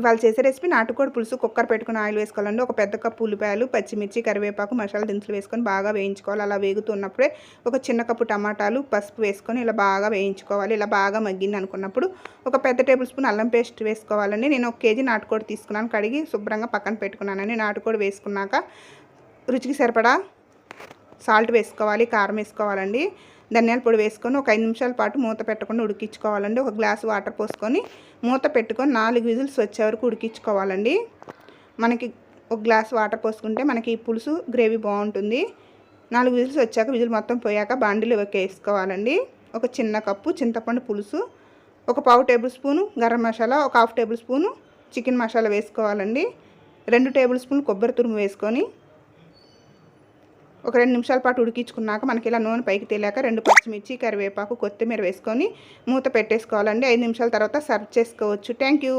వాళ్ళు చేసే రెసిపీ నాటుకోడి పులుసు. కుక్కర్ పెట్టుకుని ఆయిల్ వేసుకోవాలండి. ఒక పెద్ద కప్పు ఉల్లిపాయలు, పచ్చిమిర్చి, కరివేపాకు, మసాలా దినుసులు వేసుకొని బాగా వేయించుకోవాలి. అలా వేగుతున్నప్పుడే ఒక చిన్న కప్పు టమాటాలు, పసుపు వేసుకొని ఇలా బాగా వేయించుకోవాలి. ఇలా బాగా మగ్గింది అనుకున్నప్పుడు ఒక పెద్ద టేబుల్ స్పూన్ అల్లం పేస్ట్ వేసుకోవాలండి. నేను 1 కేజీ నాటుకోడి తీసుకున్నాను. కడిగి శుభ్రంగా పక్కన పెట్టుకున్నానండి. నాటుకోడి వేసుకున్నాక రుచికి సరిపడా సాల్ట్ వేసుకోవాలి, కారం వేసుకోవాలండి. ధనియాల పొడి వేసుకొని ఒక 5 నిమిషాల పాటు మూత పెట్టకుండా ఉడికించుకోవాలండి. ఒక గ్లాసు వాటర్ పోసుకొని మూత పెట్టుకొని 4 విజిల్స్ వచ్చే వరకు ఉడికించుకోవాలండి. మనకి ఒక గ్లాస్ వాటర్ పోసుకుంటే మనకి ఈ పులుసు గ్రేవీ బాగుంటుంది. 4 విజిల్స్ వచ్చాక విజిల్ మొత్తం పోయాక బాండిలో వేసుకోవాలండి. ఒక చిన్న కప్పు చింతపండు పులుసు, ఒక 1/2 టేబుల్ స్పూను గరం మసాలా, ఒక 1/2 టేబుల్ స్పూను చికెన్ మసాలా వేసుకోవాలండి. 2 టేబుల్ స్పూన్లు కొబ్బరి తురుము వేసుకొని ఒక 2 నిమిషాల పాటు ఉడికించుకున్నాక మనకి ఇలా నూనె పైకి తేలాక 2 పచ్చిమిర్చి, కరివేపాకు, కొత్తిమీర వేసుకొని మూత పెట్టేసుకోవాలండి. 5 నిమిషాల తర్వాత సర్వ్ చేసుకోవచ్చు. Thank you.